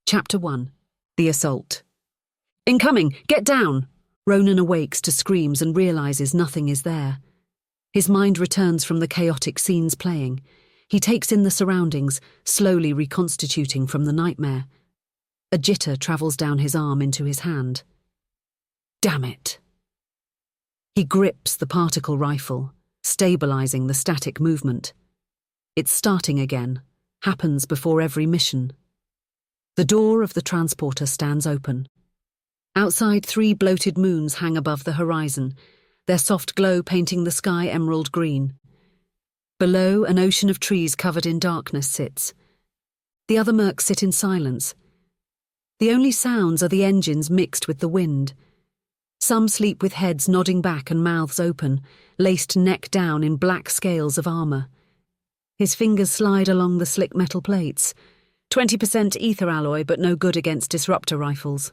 Chapter 1. The Assault. Incoming! Get down! Ronan awakes to screams and realizes nothing is there. His mind returns from the chaotic scenes playing. He takes in the surroundings, slowly reconstituting from the nightmare. A jitter travels down his arm into his hand. Damn it! He grips the particle rifle, stabilizing the static movement. It's starting again, happens before every mission. The door of the transporter stands open. Outside, 3 bloated moons hang above the horizon, their soft glow painting the sky emerald green. Below, an ocean of trees covered in darkness sits. The other mercs sit in silence. The only sounds are the engines mixed with the wind. Some sleep with heads nodding back and mouths open, laced neck down in black scales of armor. His fingers slide along the slick metal plates. 20% ether alloy, but no good against disruptor rifles.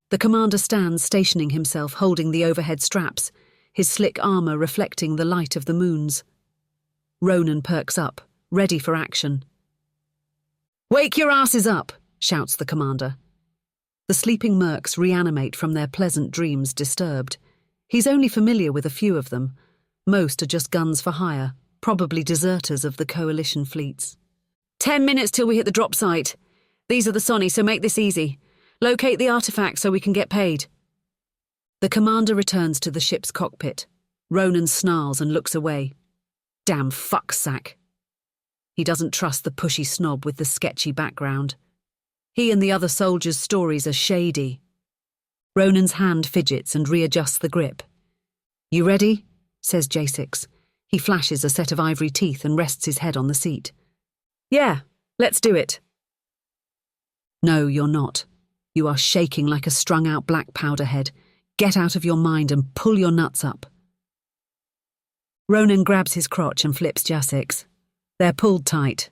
The commander stands, stationing himself, holding the overhead straps, his slick armor reflecting the light of the moons. Ronan perks up, ready for action. "Wake your asses up!" shouts the commander. The sleeping mercs reanimate from their pleasant dreams disturbed. He's only familiar with a few of them. Most are just guns for hire, probably deserters of the coalition fleets. 10 minutes till we hit the drop site. These are the Sonni, so make this easy. Locate the artifact so we can get paid. The commander returns to the ship's cockpit. Ronan snarls and looks away. Damn fucksack. He doesn't trust the pushy snob with the sketchy background. He and the other soldiers' stories are shady. Ronan's hand fidgets and readjusts the grip. "You ready?" says J6. He flashes a set of ivory teeth and rests his head on the seat. "Yeah, let's do it." "No, you're not. You are shaking like a strung-out black powder head. Get out of your mind and pull your nuts up." Ronan grabs his crotch and flips J6. They're pulled tight.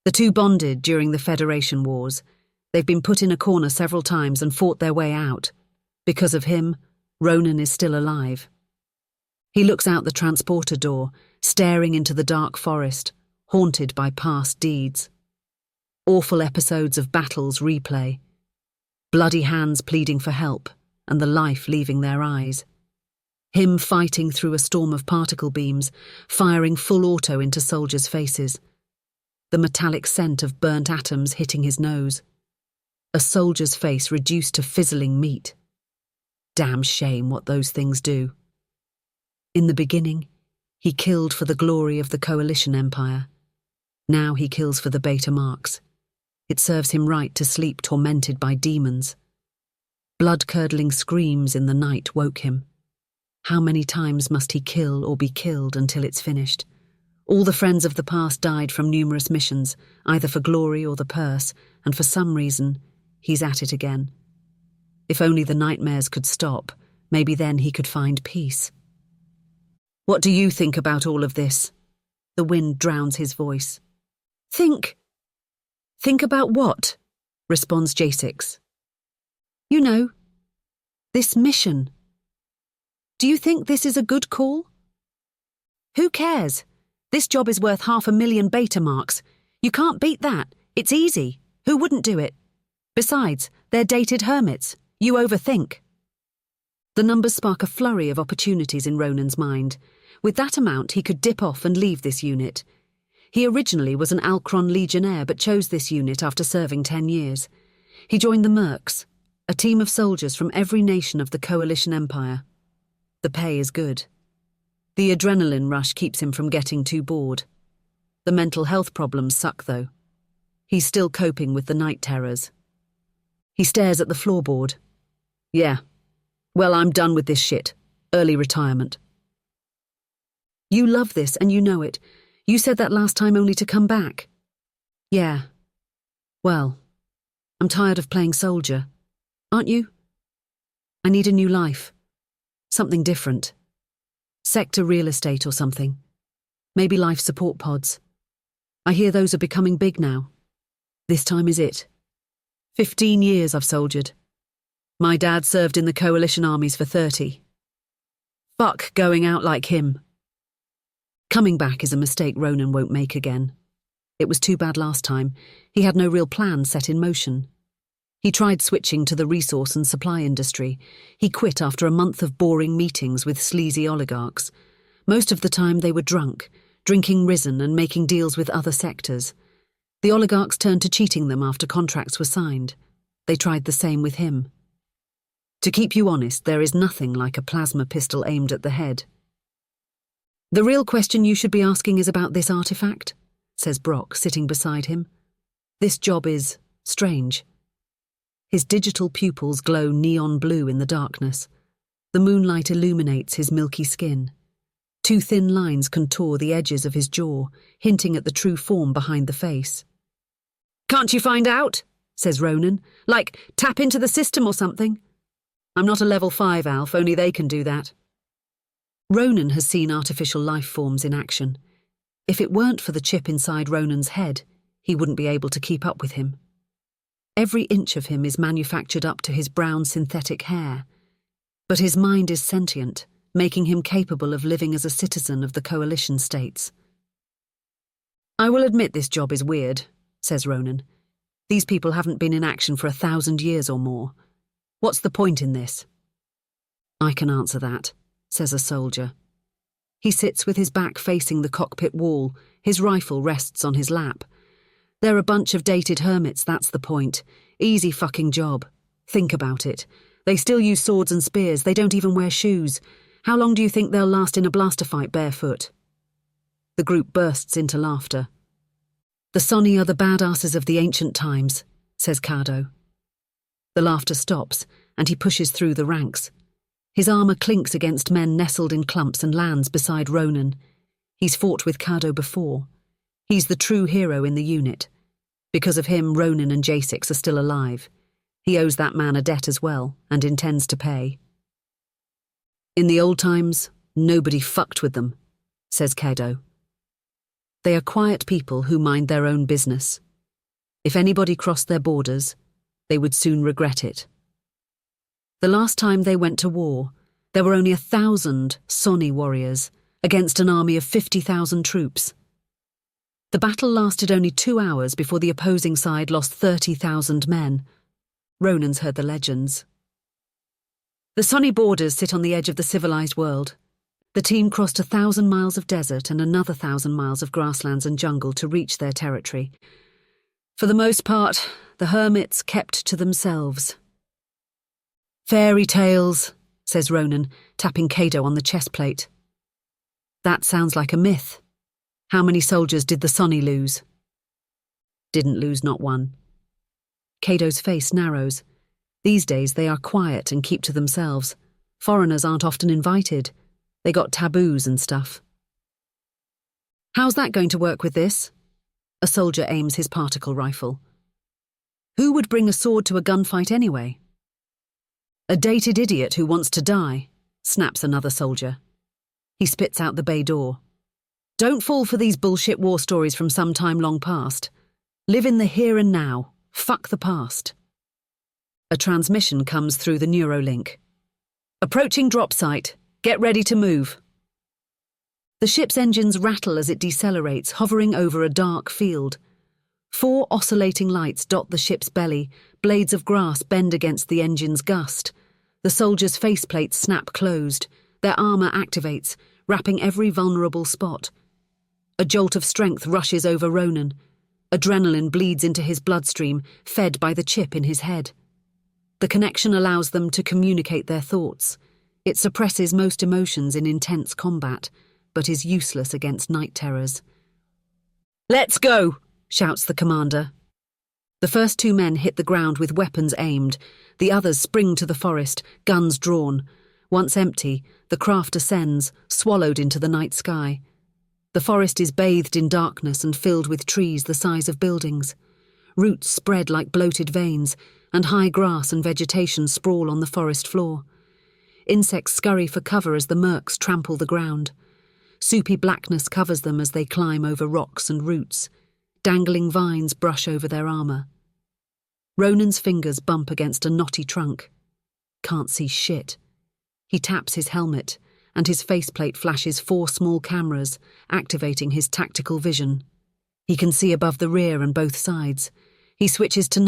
The two bonded during the Federation Wars. They've been put in a corner several times and fought their way out. Because of him, Ronan is still alive. He looks out the transporter door, staring into the dark forest, haunted by past deeds. Awful episodes of battles replay. Bloody hands pleading for help, and the life leaving their eyes. Him fighting through a storm of particle beams, firing full auto into soldiers' faces. The metallic scent of burnt atoms hitting his nose. A soldier's face reduced to fizzling meat. Damn shame what those things do. In the beginning, he killed for the glory of the Coalition Empire. Now he kills for the Beta Marks. It serves him right to sleep tormented by demons. Blood-curdling screams in the night woke him. How many times must he kill or be killed until it's finished? All the friends of the past died from numerous missions, either for glory or the purse, and for some reason, he's at it again. If only the nightmares could stop, maybe then he could find peace. "What do you think about all of this?" The wind drowns his voice. Think about what?" responds J6. "You know, this mission. Do you think this is a good call?" "Who cares? This job is worth 500,000 Beta Marks. You can't beat that. It's easy. Who wouldn't do it? Besides, they're dated hermits. You overthink." The numbers spark a flurry of opportunities in Ronan's mind. With that amount, he could dip off and leave this unit. He originally was an Alcron legionnaire but chose this unit after serving 10 years. He joined the Mercs, a team of soldiers from every nation of the Coalition Empire. The pay is good. The adrenaline rush keeps him from getting too bored. The mental health problems suck, though. He's still coping with the night terrors. He stares at the floorboard. "Yeah. Well, I'm done with this shit. Early retirement." "You love this and you know it. You said that last time only to come back." "Yeah. Well, I'm tired of playing soldier. Aren't you? I need a new life. Something different. Sector real estate or something. Maybe life support pods. I hear those are becoming big now. This time is it. 15 years I've soldiered. My dad served in the coalition armies for 30. Fuck going out like him. Coming back is a mistake Ronan won't make again. It was too bad last time. He had no real plan set in motion. He tried switching to the resource and supply industry. He quit after a month of boring meetings with sleazy oligarchs. Most of the time they were drunk, drinking risen and making deals with other sectors. The oligarchs turned to cheating them after contracts were signed. They tried the same with him. To keep you honest, there is nothing like a plasma pistol aimed at the head. The real question you should be asking is about this artifact, says Brock, sitting beside him. This job is strange. His digital pupils glow neon blue in the darkness. The moonlight illuminates his milky skin. Two thin lines contour the edges of his jaw, hinting at the true form behind the face. "Can't you find out?" says Ronan. "Like, tap into the system or something?" "I'm not a level 5, Alf, only they can do that." Ronan has seen artificial life forms in action. If it weren't for the chip inside Ronan's head, he wouldn't be able to keep up with him. Every inch of him is manufactured up to his brown synthetic hair. But his mind is sentient, making him capable of living as a citizen of the coalition states. "I will admit this job is weird," says Ronan. "These people haven't been in action for 1,000 years or more. What's the point in this?" "I can answer that," says a soldier. He sits with his back facing the cockpit wall. His rifle rests on his lap. "They're a bunch of dated hermits, that's the point. Easy fucking job. Think about it. They still use swords and spears. They don't even wear shoes. How long do you think they'll last in a blaster fight barefoot?" The group bursts into laughter. "The Sonni are the badasses of the ancient times," says Cardo. The laughter stops, and he pushes through the ranks. His armour clinks against men nestled in clumps and lands beside Ronan. He's fought with Cardo before. He's the true hero in the unit. Because of him, Ronan and J6 are still alive. He owes that man a debt as well, and intends to pay. "In the old times, nobody fucked with them," says Cardo. "They are quiet people who mind their own business. If anybody crossed their borders, they would soon regret it. The last time they went to war, there were only 1,000 Sonni warriors against an army of 50,000 troops. The battle lasted only 2 hours before the opposing side lost 30,000 men. Ronan's heard the legends. The Sonni borders sit on the edge of the civilized world. The team crossed 1,000 miles of desert and another 1,000 miles of grasslands and jungle to reach their territory. For the most part, the hermits kept to themselves." "Fairy tales," says Ronan, tapping Kado on the chest plate. "That sounds like a myth. How many soldiers did the Sonni lose?" "Didn't lose not one." Kado's face narrows. These days they are quiet and keep to themselves. Foreigners aren't often invited. They got taboos and stuff. "How's that going to work with this?" A soldier aims his particle rifle. "Who would bring a sword to a gunfight anyway?" "A dated idiot who wants to die," snaps another soldier. He spits out the bay door. "Don't fall for these bullshit war stories from some time long past. Live in the here and now. Fuck the past." A transmission comes through the Neurolink. "Approaching drop site. Get ready to move." The ship's engines rattle as it decelerates, hovering over a dark field. 4 oscillating lights dot the ship's belly. Blades of grass bend against the engine's gust. The soldiers' faceplates snap closed. Their armour activates, wrapping every vulnerable spot. A jolt of strength rushes over Ronan. Adrenaline bleeds into his bloodstream, fed by the chip in his head. The connection allows them to communicate their thoughts. It suppresses most emotions in intense combat, but is useless against night terrors. "Let's go!" shouts the commander. The first 2 men hit the ground with weapons aimed. The others spring to the forest, guns drawn. Once empty, the craft ascends, swallowed into the night sky. The forest is bathed in darkness and filled with trees the size of buildings. Roots spread like bloated veins, and high grass and vegetation sprawl on the forest floor. Insects scurry for cover as the mercs trample the ground. Soupy blackness covers them as they climb over rocks and roots. Dangling vines brush over their armour. Ronan's fingers bump against a knotty trunk. Can't see shit. He taps his helmet, and his faceplate flashes 4 small cameras, activating his tactical vision. He can see above the rear and both sides. He switches to